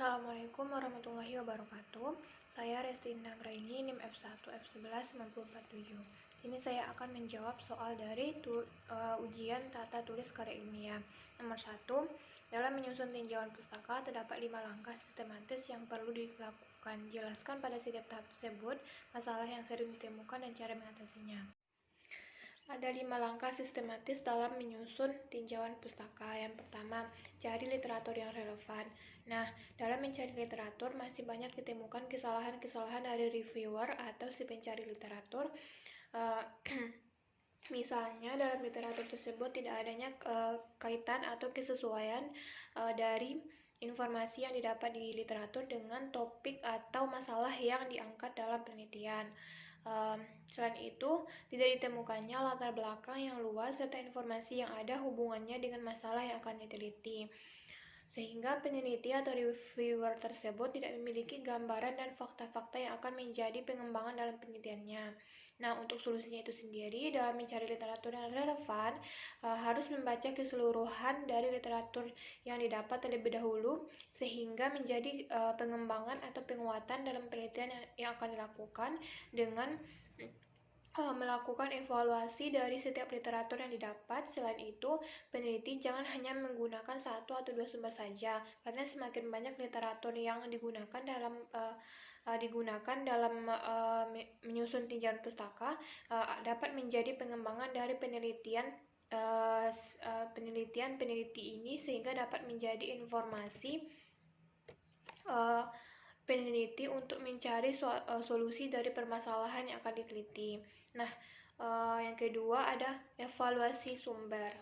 Assalamualaikum warahmatullahi wabarakatuh. Saya Resti Indagraini, NIM F1 F11 947. Ini saya akan menjawab soal dari ujian tata tulis karya ilmiah. Nomor 1, dalam menyusun tinjauan pustaka terdapat 5 langkah sistematis yang perlu dilakukan. Jelaskan pada setiap tahap tersebut masalah yang sering ditemukan dan cara mengatasinya. Ada 5 langkah sistematis dalam menyusun tinjauan pustaka. Yang pertama, cari literatur yang relevan. Nah, dalam mencari literatur masih banyak ditemukan kesalahan-kesalahan dari reviewer atau si pencari literatur. Misalnya, dalam literatur tersebut tidak adanya kaitan atau kesesuaian dari informasi yang didapat di literatur dengan topik atau masalah yang diangkat dalam penelitian. Selain itu, tidak ditemukannya latar belakang yang luas serta informasi yang ada hubungannya dengan masalah yang akan diteliti, sehingga peneliti atau reviewer tersebut tidak memiliki gambaran dan fakta-fakta yang akan menjadi pengembangan dalam penelitiannya. Nah, untuk solusinya itu sendiri, dalam mencari literatur yang relevan, harus membaca keseluruhan dari literatur yang didapat terlebih dahulu, sehingga menjadi pengembangan atau penguatan dalam penelitian yang akan dilakukan dengan melakukan evaluasi dari setiap literatur yang didapat. Selain itu, peneliti jangan hanya menggunakan 1 atau 2 sumber saja, karena semakin banyak literatur yang digunakan dalam menyusun tinjauan pustaka dapat menjadi pengembangan dari peneliti ini, sehingga dapat menjadi informasi peneliti untuk mencari solusi dari permasalahan yang akan diteliti. Nah, yang kedua ada evaluasi sumber.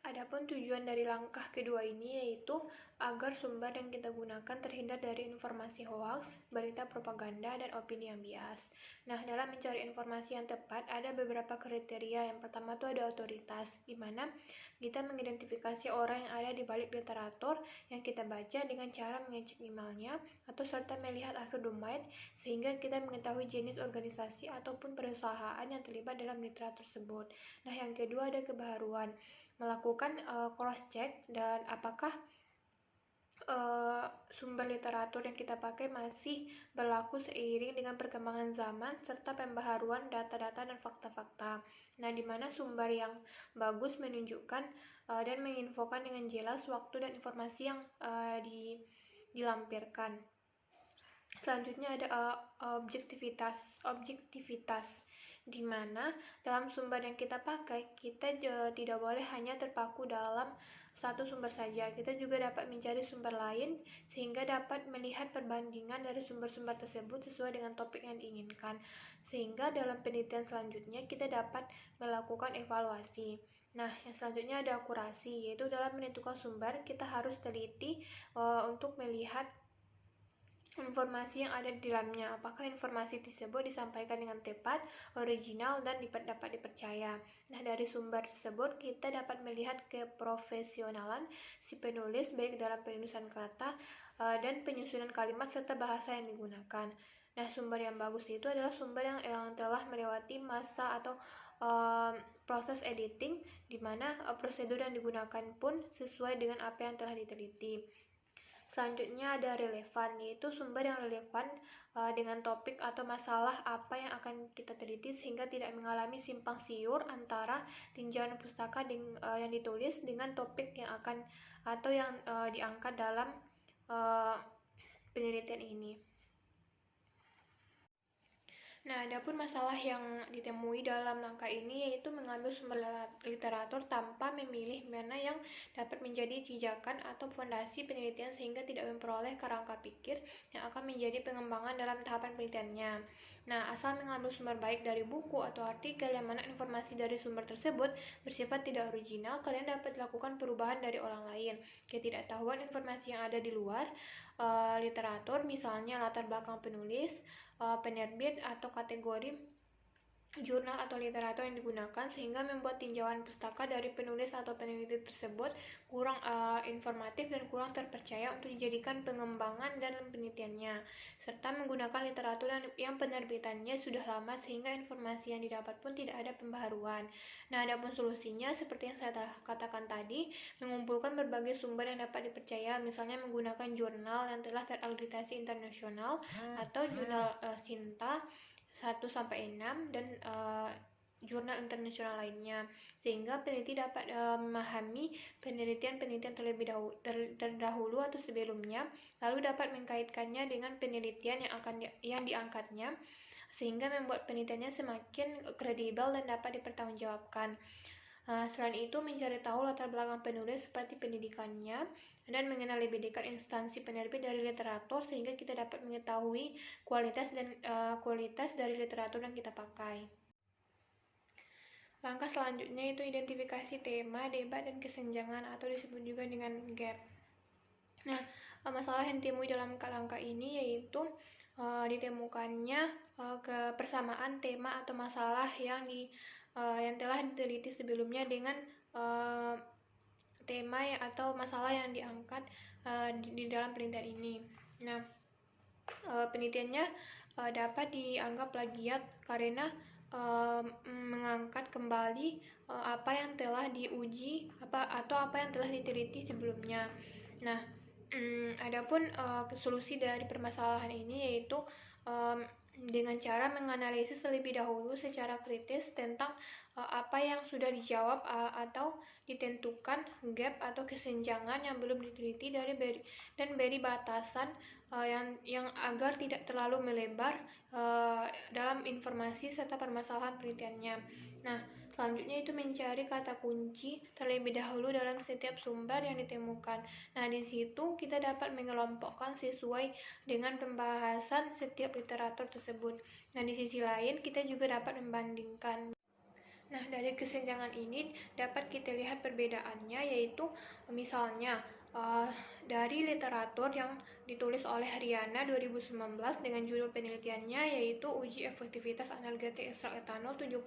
Adapun tujuan dari langkah kedua ini yaitu agar sumber yang kita gunakan terhindar dari informasi hoaks, berita propaganda, dan opini yang bias. Nah, dalam mencari informasi yang tepat ada beberapa kriteria. Yang pertama itu ada otoritas, di mana kita mengidentifikasi orang yang ada di balik literatur yang kita baca dengan cara mengecek emailnya atau serta melihat akhir domain, sehingga kita mengetahui jenis organisasi ataupun perusahaan yang terlibat dalam literatur tersebut. Nah, yang kedua ada kebaharuan, melakukan cross-check dan apakah sumber literatur yang kita pakai masih berlaku seiring dengan perkembangan zaman serta pembaharuan data-data dan fakta-fakta. Nah, di mana sumber yang bagus menunjukkan dan menginfokan dengan jelas waktu dan informasi yang dilampirkan. Selanjutnya ada objektivitas, di mana dalam sumber yang kita pakai, kita tidak boleh hanya terpaku dalam satu sumber saja. Kita juga dapat mencari sumber lain, sehingga dapat melihat perbandingan dari sumber-sumber tersebut sesuai dengan topik yang diinginkan. Sehingga dalam penelitian selanjutnya, kita dapat melakukan evaluasi. Nah, yang selanjutnya ada akurasi, yaitu dalam menentukan sumber, kita harus teliti untuk melihat informasi yang ada di dalamnya, apakah informasi tersebut disampaikan dengan tepat, original, dan dapat dipercaya. Nah, dari sumber tersebut kita dapat melihat keprofesionalan si penulis baik dalam penulisan kata dan penyusunan kalimat serta bahasa yang digunakan. Nah, sumber yang bagus itu adalah sumber yang telah melewati masa atau proses editing, di mana prosedur yang digunakan pun sesuai dengan apa yang telah diteliti. Selanjutnya ada relevan, yaitu sumber yang relevan dengan topik atau masalah apa yang akan kita teliti, sehingga tidak mengalami simpang siur antara tinjauan pustaka yang ditulis dengan topik yang akan atau yang diangkat dalam penelitian ini. Nah, adapun masalah yang ditemui dalam langkah ini yaitu mengambil sumber literatur tanpa memilih mana yang dapat menjadi pijakan atau fondasi penelitian, sehingga tidak memperoleh kerangka pikir yang akan menjadi pengembangan dalam tahapan penelitiannya. Nah, asal mengambil sumber baik dari buku atau artikel yang mana informasi dari sumber tersebut bersifat tidak original, kalian dapat lakukan perubahan dari orang lain. Ketidaktahuan informasi yang ada di luar literatur, misalnya latar belakang penulis, penerbit, atau kategori jurnal atau literatur yang digunakan, sehingga membuat tinjauan pustaka dari penulis atau peneliti tersebut kurang informatif dan kurang terpercaya untuk dijadikan pengembangan dalam penelitiannya, serta menggunakan literatur yang penerbitannya sudah lama sehingga informasi yang didapat pun tidak ada pembaharuan. Nah, adapun solusinya seperti yang saya katakan tadi, mengumpulkan berbagai sumber yang dapat dipercaya, misalnya menggunakan jurnal yang telah terakreditasi internasional atau jurnal Sinta 1-6 dan jurnal internasional lainnya, sehingga peneliti dapat memahami penelitian-penelitian terdahulu atau sebelumnya, lalu dapat mengkaitkannya dengan penelitian yang diangkatnya, sehingga membuat penelitiannya semakin kredibel dan dapat dipertanggungjawabkan. Selain itu, mencari tahu latar belakang penulis seperti pendidikannya dan mengenal lebih dekat instansi penerbit dari literatur, sehingga kita dapat mengetahui kualitas dari literatur yang kita pakai. Langkah selanjutnya itu identifikasi tema, debat, dan kesenjangan atau disebut juga dengan gap. Nah, masalah yang ditemui dalam langkah ini yaitu ditemukannya kebersamaan tema atau masalah yang telah diteliti sebelumnya dengan tema atau masalah yang diangkat di dalam penelitian ini. Nah, penelitiannya dapat dianggap plagiat karena mengangkat kembali apa yang telah diuji atau apa yang telah diteliti sebelumnya. Nah, adapun solusi dari permasalahan ini yaitu dengan cara menganalisis terlebih dahulu secara kritis tentang apa yang sudah dijawab atau ditentukan gap atau kesenjangan yang belum diteliti dan beri batasan yang agar tidak terlalu melebar dalam informasi serta permasalahan penelitiannya. Nah, selanjutnya itu mencari kata kunci terlebih dahulu dalam setiap sumber yang ditemukan. Nah, di situ kita dapat mengelompokkan sesuai dengan pembahasan setiap literatur tersebut. Nah, di sisi lain kita juga dapat membandingkan. Nah, dari kesenjangan ini dapat kita lihat perbedaannya, yaitu misalnya dari literatur yang ditulis oleh Riana 2019 dengan judul penelitiannya yaitu uji efektivitas analgetik ekstrak etanol 70%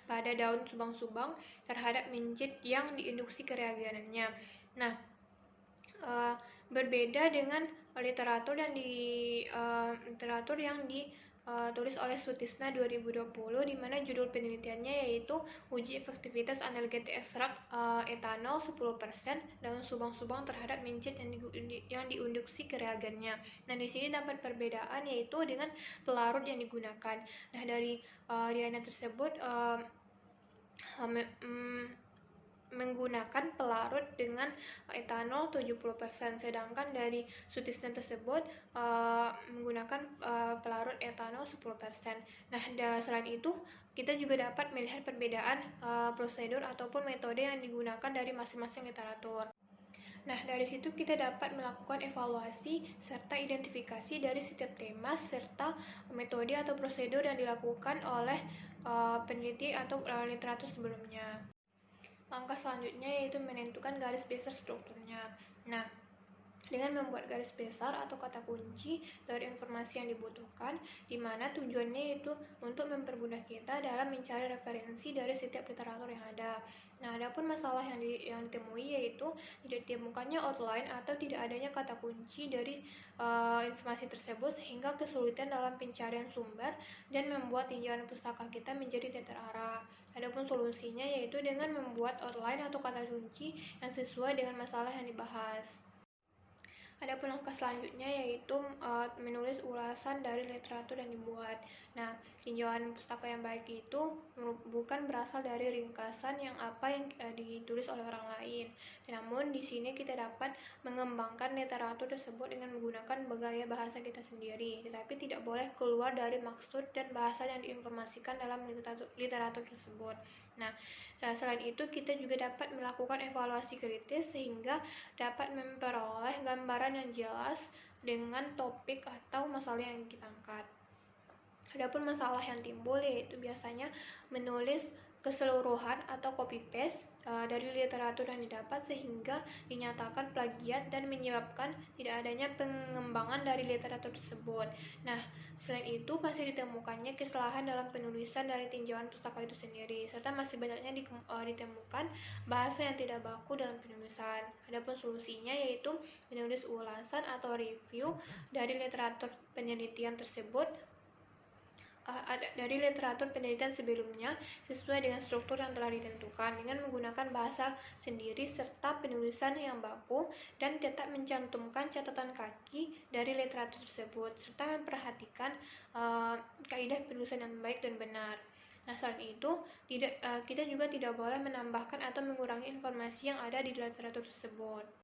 pada daun subang-subang terhadap mincit yang diinduksi ke reagennya. Nah, berbeda dengan literatur yang ditulis oleh Sutisna 2020, di mana judul penelitiannya yaitu uji efektivitas analgetik ekstrak etanol 10% daun subang-subang terhadap mincit yang diinduksi ke reagennya. Nah, di sini dapat perbedaan yaitu dengan pelarut yang digunakan. Nah, dari Riana tersebut menggunakan pelarut dengan etanol 70%, sedangkan dari Sutisna tersebut menggunakan pelarut etanol 10%. Nah, selain itu kita juga dapat melihat perbedaan prosedur ataupun metode yang digunakan dari masing-masing literatur. Nah, dari situ kita dapat melakukan evaluasi serta identifikasi dari setiap tema serta metode atau prosedur yang dilakukan oleh peneliti atau literatur sebelumnya. Langkah selanjutnya yaitu menentukan garis besar strukturnya. Nah, dengan membuat garis besar atau kata kunci dari informasi yang dibutuhkan, di mana tujuannya itu untuk mempermudah kita dalam mencari referensi dari setiap literatur yang ada. Nah, adapun masalah yang ditemui yaitu tidak ditemukannya outline atau tidak adanya kata kunci dari informasi tersebut, sehingga kesulitan dalam pencarian sumber dan membuat tinjauan pustaka kita menjadi tidak terarah. Adapun solusinya yaitu dengan membuat outline atau kata kunci yang sesuai dengan masalah yang dibahas. Adapun langkah selanjutnya yaitu menulis ulasan dari literatur yang dibuat. Nah, tinjauan pustaka yang baik itu bukan berasal dari ringkasan yang ditulis oleh orang lain. Namun di sini kita dapat mengembangkan literatur tersebut dengan menggunakan gaya bahasa kita sendiri, tetapi tidak boleh keluar dari maksud dan bahasa yang diinformasikan dalam literatur tersebut. Nah, selain itu kita juga dapat melakukan evaluasi kritis sehingga dapat memperoleh gambaran yang jelas dengan topik atau masalah yang kita angkat. Adapun masalah yang timbul yaitu biasanya menulis keseluruhan atau copy paste dari literatur yang didapat sehingga dinyatakan plagiat dan menyebabkan tidak adanya pengembangan dari literatur tersebut. Nah, selain itu masih ditemukannya kesalahan dalam penulisan dari tinjauan pustaka itu sendiri, serta masih banyaknya ditemukan bahasa yang tidak baku dalam penulisan. Adapun solusinya yaitu menulis ulasan atau review dari literatur penelitian tersebut dari literatur penelitian sebelumnya sesuai dengan struktur yang telah ditentukan dengan menggunakan bahasa sendiri serta penulisan yang baku dan tetap mencantumkan catatan kaki dari literatur tersebut serta memperhatikan kaidah penulisan yang baik dan benar. Nah, selain itu, kita juga tidak boleh menambahkan atau mengurangi informasi yang ada di literatur tersebut.